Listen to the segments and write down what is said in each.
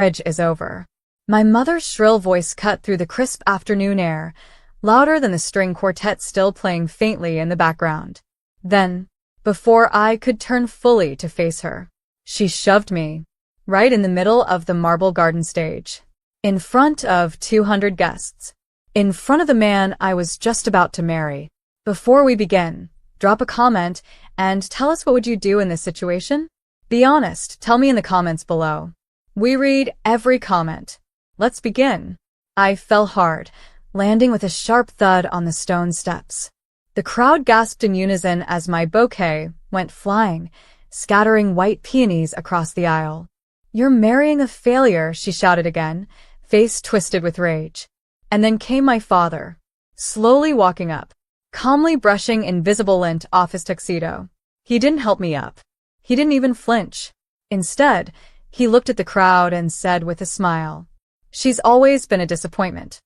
Marriage is over. My mother's shrill voice cut through the crisp afternoon air, louder than the string quartet still playing faintly in the background. Then, before I could turn fully to face her, she shoved me right in the middle of the marble garden stage, in front of 200 guests, in front of the man I was just about to marry. Before we begin, drop a comment and tell us what would you do in this situation? Be honest, tell me in the comments below. We read every comment. Let's begin. I fell hard, landing with a sharp thud on the stone steps. The crowd gasped in unison as my bouquet went flying, scattering white peonies across the aisle. "You're marrying a failure," she shouted again, face twisted with rage. And then came my father, slowly walking up, calmly brushing invisible lint off his tuxedo. He didn't help me up. He didn't even flinch. Instead, he looked at the crowd and said with a smile, "She's always been a disappointment."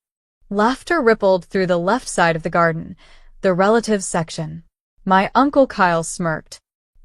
Laughter rippled through the left side of the garden, the relatives section. My Uncle Kyle smirked.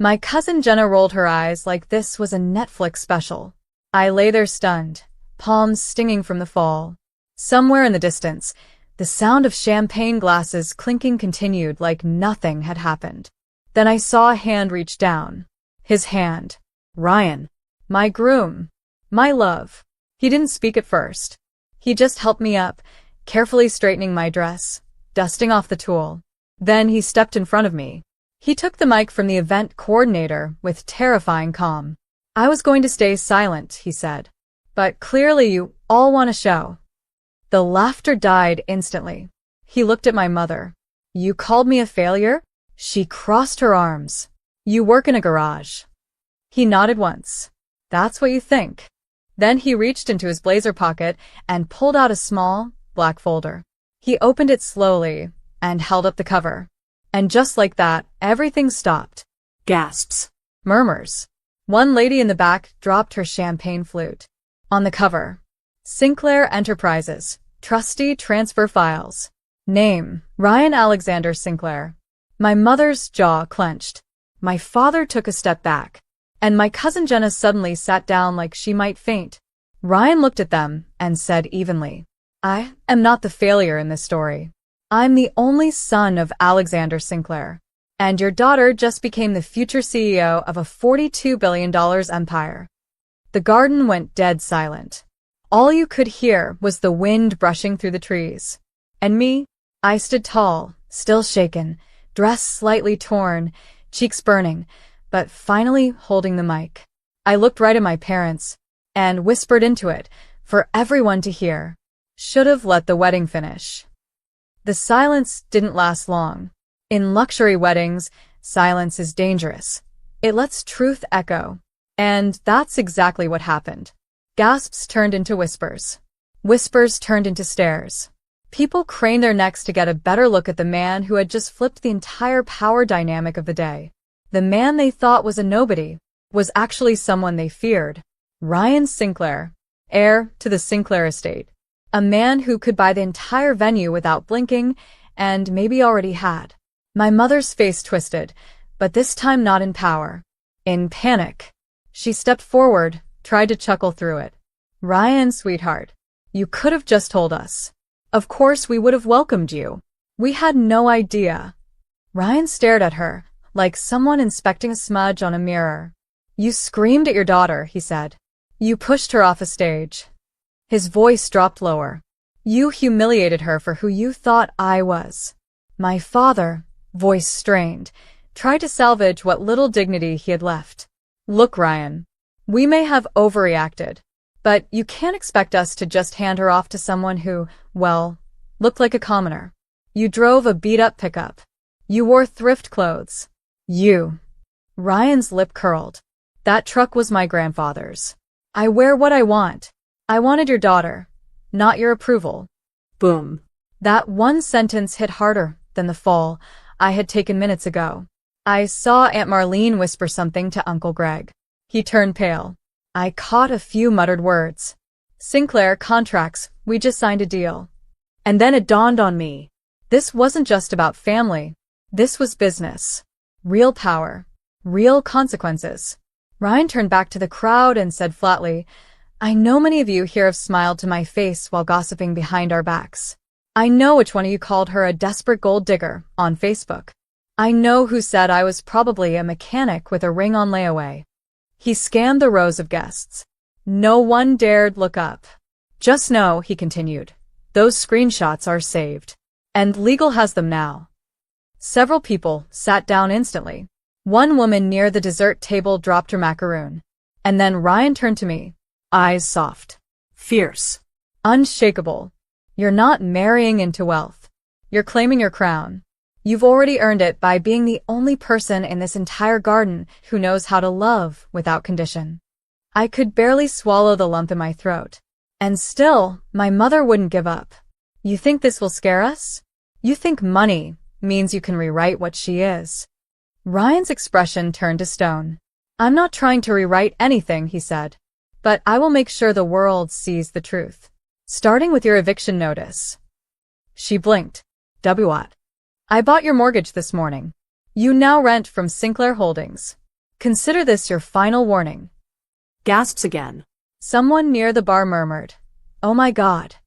My cousin Jenna rolled her eyes like this was a Netflix special. I lay there stunned, palms stinging from the fall. Somewhere in the distance, the sound of champagne glasses clinking continued like nothing had happened. Then I saw a hand reach down. His hand. Ryan. My groom. My love. He didn't speak at first. He just helped me up, carefully straightening my dress, dusting off the tulle. Then he stepped in front of me. He took the mic from the event coordinator with terrifying calm. "I was going to stay silent," he said. "But clearly you all want a show." The laughter died instantly. He looked at my mother. "You called me a failure?" She crossed her arms. "You work in a garage." He nodded once. "That's what you think." Then he reached into his blazer pocket and pulled out a small, black folder. He opened it slowly and held up the cover. And just like that, everything stopped. Gasps. Murmurs. One lady in the back dropped her champagne flute. On the cover, Sinclair Enterprises, Trustee Transfer Files. Name, Ryan Alexander Sinclair. My mother's jaw clenched. My father took a step back, and my cousin Jenna suddenly sat down like she might faint. Ryan looked at them and said evenly, "I am not the failure in this story. I'm the only son of Alexander Sinclair, and your daughter just became the future CEO of a $42 billion empire." The garden went dead silent. All you could hear was the wind brushing through the trees. And me? I stood tall, still shaken, dress slightly torn, cheeks burning, but finally holding the mic. I looked right at my parents and whispered into it for everyone to hear. "Should have let the wedding finish." The silence didn't last long. In luxury weddings, silence is dangerous. It lets truth echo. And that's exactly what happened. Gasps turned into whispers. Whispers turned into stares. People craned their necks to get a better look at the man who had just flipped the entire power dynamic of the day. The man they thought was a nobody was actually someone they feared. Ryan Sinclair, heir to the Sinclair estate. A man who could buy the entire venue without blinking, and maybe already had. My mother's face twisted, but this time not in power. In panic. She stepped forward, tried to chuckle through it. "Ryan, sweetheart, you could have just told us. Of course we would have welcomed you. We had no idea." Ryan stared at her, like someone inspecting a smudge on a mirror. "You screamed at your daughter," he said. "You pushed her off a stage." His voice dropped lower. "You humiliated her for who you thought I was." My father, voice strained, tried to salvage what little dignity he had left. "Look, Ryan, we may have overreacted, but you can't expect us to just hand her off to someone who, well, looked like a commoner. You drove a beat-up pickup. You wore thrift clothes. You." Ryan's lip curled. "That truck was my grandfather's. I wear what I want. I wanted your daughter, not your approval." Boom. That one sentence hit harder than the fall I had taken minutes ago. I saw Aunt Marlene whisper something to Uncle Greg. He turned pale. I caught a few muttered words. "Sinclair contracts, we just signed a deal." And then it dawned on me. This wasn't just about family. This was business. Real power. Real consequences. Ryan turned back to the crowd and said flatly, I know many of you here have smiled to my face while gossiping behind our backs. I know which one of you called her a desperate gold digger on Facebook. I know who said I was probably a mechanic with a ring on layaway. He scanned the rows of guests. No one dared look up. Just know, he continued, those screenshots are saved. And legal has them now. Several people sat down instantly. One woman near the dessert table dropped her macaroon. And then Ryan turned to me, eyes soft, fierce, unshakable. You're not marrying into wealth. You're claiming your crown. You've already earned it by being the only person in this entire garden who knows how to love without condition. I could barely swallow the lump in my throat. And still, my mother wouldn't give up. You think this will scare us? You think money means you can rewrite what she is? Ryan's expression turned to stone. I'm not trying to rewrite anything, he said. But I will make sure the world sees the truth. Starting with your eviction notice. She blinked. What? I bought your mortgage this morning. You now rent from Sinclair Holdings. Consider this your final warning. Gasps again. Someone near the bar murmured, Oh my God.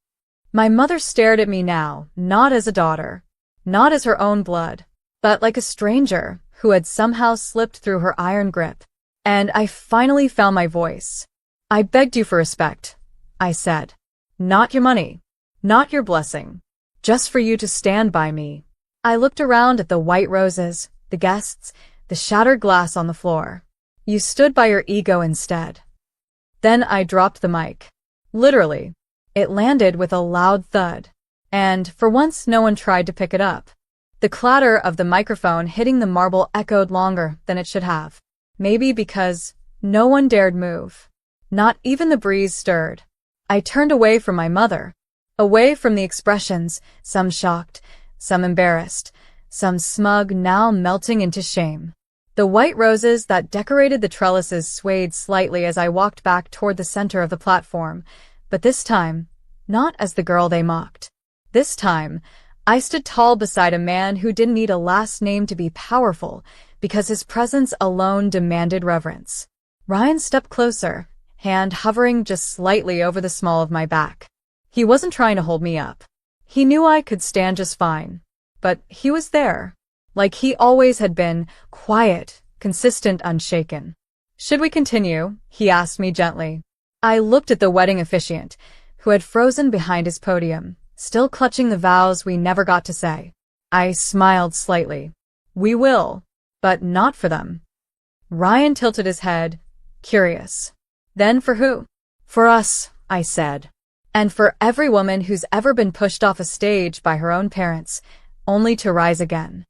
My mother stared at me now, not as a daughter, not as her own blood, but like a stranger who had somehow slipped through her iron grip. And I finally found my voice. I begged you for respect, I said. Not your money, not your blessing, just for you to stand by me. I looked around at the white roses, the guests, the shattered glass on the floor. You stood by your ego instead. Then I dropped the mic. Literally. It landed with a loud thud. And, for once, no one tried to pick it up. The clatter of the microphone hitting the marble echoed longer than it should have. Maybe because no one dared move. Not even the breeze stirred. I turned away from my mother. Away from the expressions, some shocked, some embarrassed, some smug, now melting into shame. The white roses that decorated the trellises swayed slightly as I walked back toward the center of the platform, but this time, not as the girl they mocked. This time, I stood tall beside a man who didn't need a last name to be powerful, because his presence alone demanded reverence. Ryan stepped closer, hand hovering just slightly over the small of my back. He wasn't trying to hold me up. He knew I could stand just fine. But he was there. Like he always had been, quiet, consistent, unshaken. Should we continue? He asked me gently. I looked at the wedding officiant, who had frozen behind his podium, still clutching the vows we never got to say. I smiled slightly. We will, but not for them. Ryan tilted his head, curious. Then for who? For us, I said. And for every woman who's ever been pushed off a stage by her own parents, only to rise again.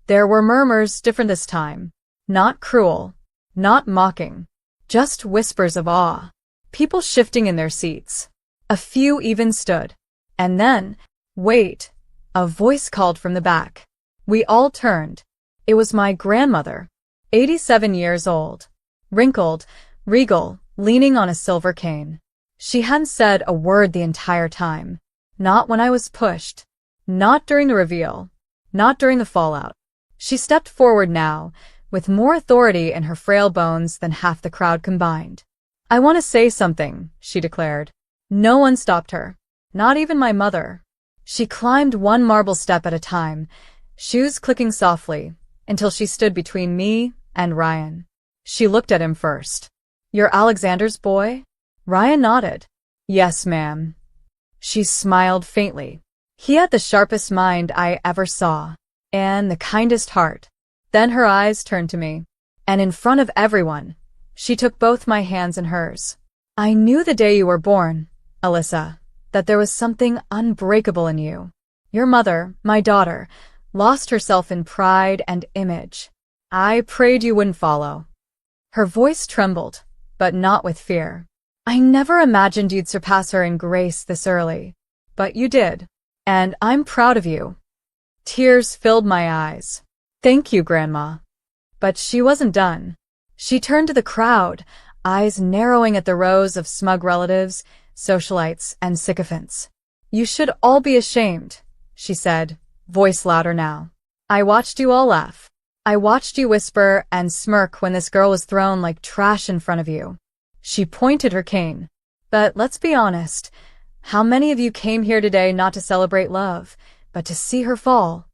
There were murmurs different this time. Not cruel, not mocking, just whispers of awe. People shifting in their seats. A few even stood. And then, wait, a voice called from the back. We all turned. It was my grandmother, 87 years old, wrinkled, regal, leaning on a silver cane. She hadn't said a word the entire time. Not when I was pushed. Not during the reveal. Not during the fallout. She stepped forward now, with more authority in her frail bones than half the crowd combined. I want to say something, she declared. No one stopped her. Not even my mother. She climbed one marble step at a time, shoes clicking softly, until she stood between me and Ryan. She looked at him first. You're Alexander's boy? Ryan nodded. Yes, ma'am. She smiled faintly. He had the sharpest mind I ever saw, and the kindest heart. Then her eyes turned to me, and in front of everyone, she took both my hands in hers. I knew the day you were born, Alyssa, that there was something unbreakable in you. Your mother, my daughter, lost herself in pride and image. I prayed you wouldn't follow. Her voice trembled, but not with fear. I never imagined you'd surpass her in grace this early, but you did, and I'm proud of you. Tears filled my eyes. Thank you, Grandma. But she wasn't done. She turned to the crowd, eyes narrowing at the rows of smug relatives, socialites, and sycophants. You should all be ashamed, she said, voice louder now. I watched you all laugh. I watched you whisper and smirk when this girl was thrown like trash in front of you. She pointed her cane. But let's be honest. How many of you came here today not to celebrate love, but to see her fall?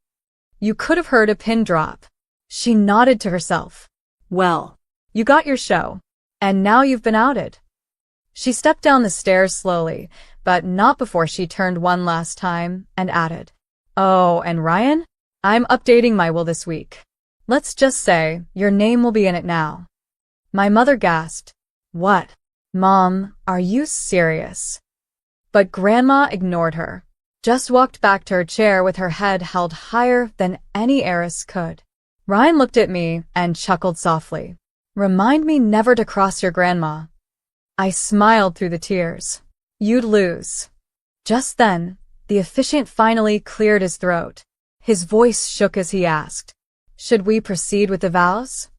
You could have heard a pin drop. She nodded to herself. Well, you got your show. And now you've been outed. She stepped down the stairs slowly, but not before she turned one last time and added, "Oh, and Ryan? I'm updating my will this week. Let's just say your name will be in it now." My mother gasped. What? Mom, are you serious? But Grandma ignored her, just walked back to her chair with her head held higher than any heiress could. Ryan looked at me and chuckled softly. Remind me never to cross your grandma. I smiled through the tears. You'd lose. Just then, the officiant finally cleared his throat. His voice shook as he asked, "Should we proceed with the vows?"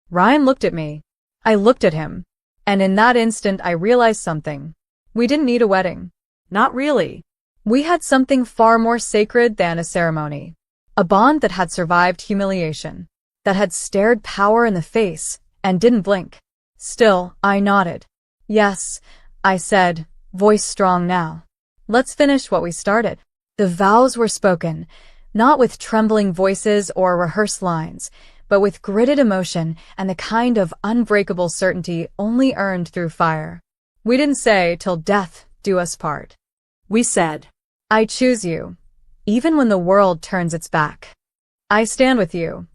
Ryan looked at me. I looked at him. And in that instant I realized something. We didn't need a wedding. Not really. We had something far more sacred than a ceremony. A bond that had survived humiliation, that had stared power in the face and didn't blink. Still, I nodded. Yes, I said, voice strong now. Let's finish what we started. The vows were spoken, not with trembling voices or rehearsed lines, but with gritted emotion and the kind of unbreakable certainty only earned through fire. We didn't say, "Till death do us part." We said, "I choose you, even when the world turns its back. I stand with you,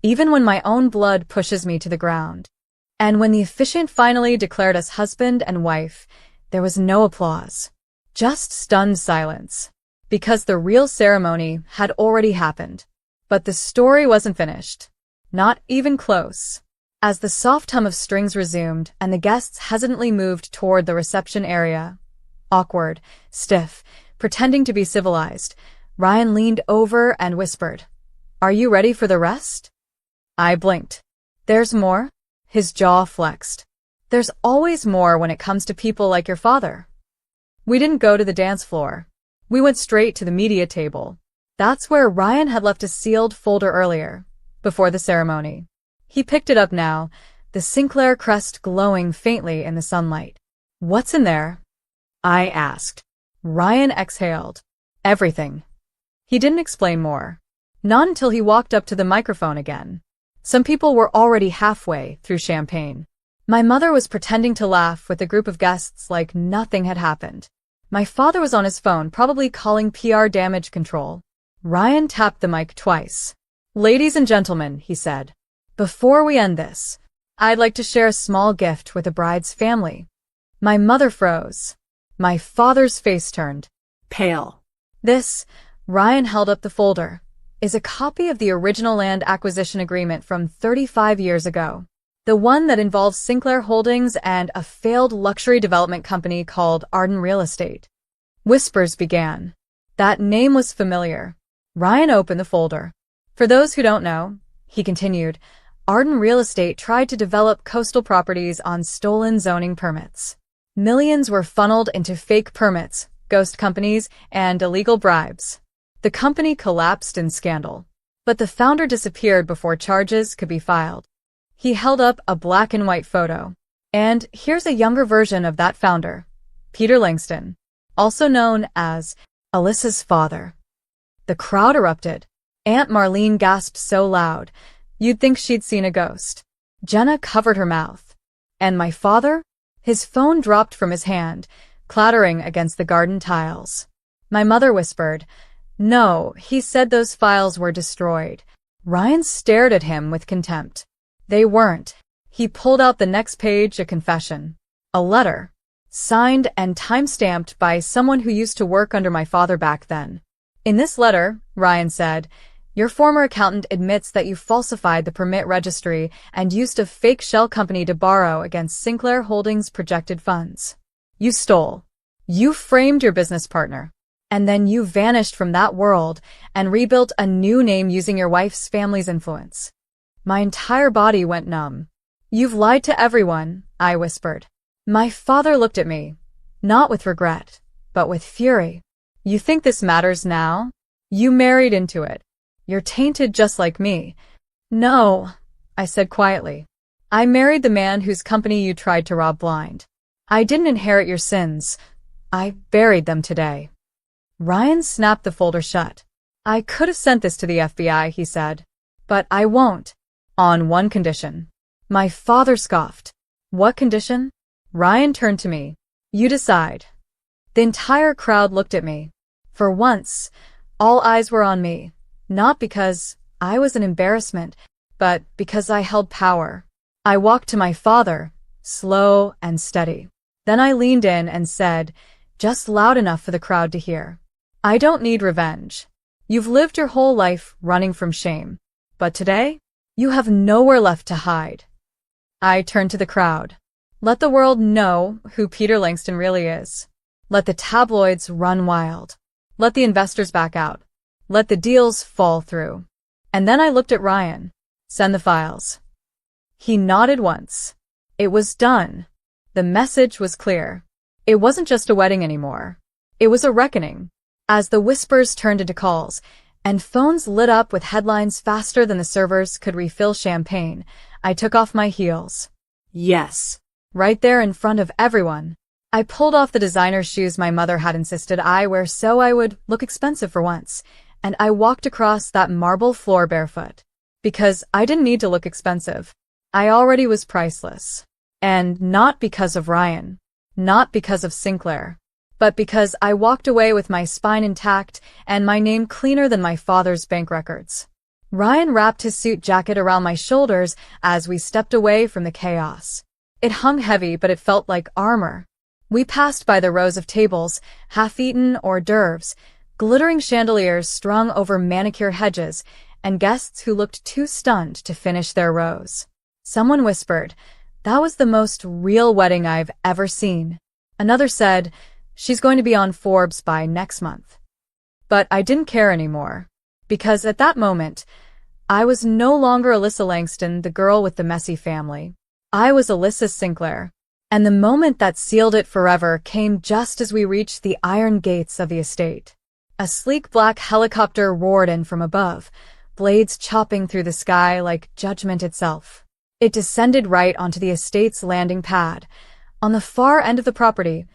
even when my own blood pushes me to the ground." And when the officiant finally declared us husband and wife, there was no applause, just stunned silence, because the real ceremony had already happened. But the story wasn't finished. Not even close. As the soft hum of strings resumed and the guests hesitantly moved toward the reception area, awkward, stiff, pretending to be civilized, Ryan leaned over and whispered, "Are you ready for the rest?" I blinked. There's more? His jaw flexed. There's always more when it comes to people like your father. We didn't go to the dance floor. We went straight to the media table. That's where Ryan had left a sealed folder earlier, before the ceremony. He picked it up now, the Sinclair crest glowing faintly in the sunlight. "What's in there?" I asked. Ryan exhaled. Everything. He didn't explain more. Not until he walked up to the microphone again. Some people were already halfway through champagne. My mother was pretending to laugh with a group of guests like nothing had happened. My father was on his phone, probably calling PR damage control. Ryan tapped the mic twice. "Ladies and gentlemen," he said, "before we end this, I'd like to share a small gift with the bride's family." My mother froze. My father's face turned pale. This, Ryan held up the folder, is a copy of the original land acquisition agreement from 35 years ago. The one that involves Sinclair Holdings and a failed luxury development company called Arden Real Estate. Whispers began. That name was familiar. Ryan opened the folder. For those who don't know, he continued, Arden Real Estate tried to develop coastal properties on stolen zoning permits. Millions were funneled into fake permits, ghost companies, and illegal bribes. The company collapsed in scandal, but the founder disappeared before charges could be filed. He held up a black and white photo. And here's a younger version of that founder, Peter Langston, also known as Alyssa's father. The crowd erupted. Aunt Marlene gasped so loud, you'd think she'd seen a ghost. Jenna covered her mouth. And my father? His phone dropped from his hand, clattering against the garden tiles. My mother whispered, "No, he said those files were destroyed." Ryan stared at him with contempt. They weren't. He pulled out the next page, a confession. A letter. Signed and time-stamped by someone who used to work under my father back then. In this letter, Ryan said, your former accountant admits that you falsified the permit registry and used a fake shell company to borrow against Sinclair Holdings' projected funds. You stole. You framed your business partner. And then you vanished from that world and rebuilt a new name using your wife's family's influence. My entire body went numb. You've lied to everyone, I whispered. My father looked at me, not with regret, but with fury. You think this matters now? You married into it. You're tainted just like me. No, I said quietly. I married the man whose company you tried to rob blind. I didn't inherit your sins. I buried them today. Ryan snapped the folder shut. I could have sent this to the FBI, he said. But I won't. On one condition. My father scoffed. What condition? Ryan turned to me. You decide. The entire crowd looked at me. For once, all eyes were on me. Not because I was an embarrassment, but because I held power. I walked to my father, slow and steady. Then I leaned in and said, just loud enough for the crowd to hear. I don't need revenge. You've lived your whole life running from shame. But today, you have nowhere left to hide. I turned to the crowd. Let the world know who Peter Langston really is. Let the tabloids run wild. Let the investors back out. Let the deals fall through. And then I looked at Ryan. Send the files. He nodded once. It was done. The message was clear. It wasn't just a wedding anymore. It was a reckoning. As the whispers turned into calls, and phones lit up with headlines faster than the servers could refill champagne, I took off my heels. Yes. Right there in front of everyone. I pulled off the designer shoes my mother had insisted I wear so I would look expensive for once, and I walked across that marble floor barefoot. Because I didn't need to look expensive. I already was priceless. And not because of Ryan. Not because of Sinclair. But because I walked away with my spine intact and my name cleaner than my father's bank records. Ryan wrapped his suit jacket around my shoulders as we stepped away from the chaos. It hung heavy, but it felt like armor. We passed by the rows of tables, half-eaten hors d'oeuvres, glittering chandeliers strung over manicure hedges, and guests who looked too stunned to finish their rows. Someone whispered, "That was the most real wedding I've ever seen." Another said, "She's going to be on Forbes by next month." But I didn't care anymore, because at that moment, I was no longer Alyssa Langston, the girl with the messy family. I was Alyssa Sinclair, and the moment that sealed it forever came just as we reached the iron gates of the estate. A sleek black helicopter roared in from above, blades chopping through the sky like judgment itself. It descended right onto the estate's landing pad, on the far end of the property,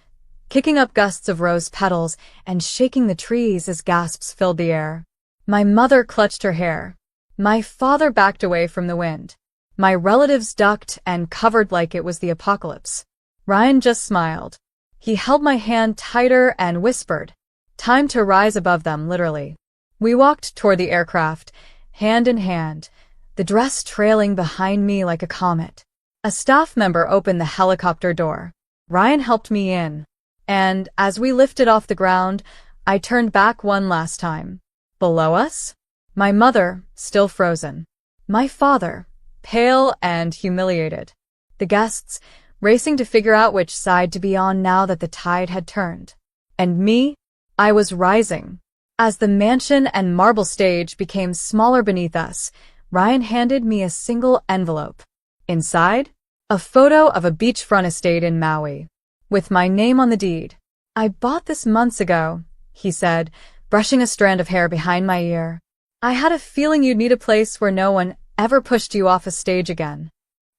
kicking up gusts of rose petals and shaking the trees as gasps filled the air. My mother clutched her hair. My father backed away from the wind. My relatives ducked and covered like it was the apocalypse. Ryan just smiled. He held my hand tighter and whispered, "Time to rise above them," literally. We walked toward the aircraft, hand in hand, the dress trailing behind me like a comet. A staff member opened the helicopter door. Ryan helped me in. And as we lifted off the ground, I turned back one last time. Below us? My mother, still frozen. My father, pale and humiliated. The guests, racing to figure out which side to be on now that the tide had turned. And me? I was rising. As the mansion and marble stage became smaller beneath us, Ryan handed me a single envelope. Inside, a photo of a beachfront estate in Maui, with my name on the deed. "I bought this months ago," he said, brushing a strand of hair behind my ear. "I had a feeling you'd need a place where no one ever pushed you off a stage again."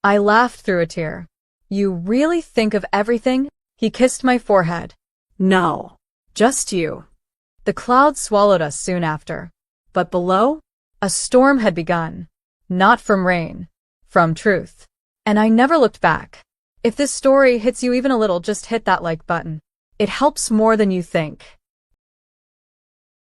I laughed through a tear. "You really think of everything?" He kissed my forehead. "No, just you." The clouds swallowed us soon after. But below, a storm had begun. Not from rain, from truth. And I never looked back. If this story hits you even a little, just hit that like button. It helps more than you think.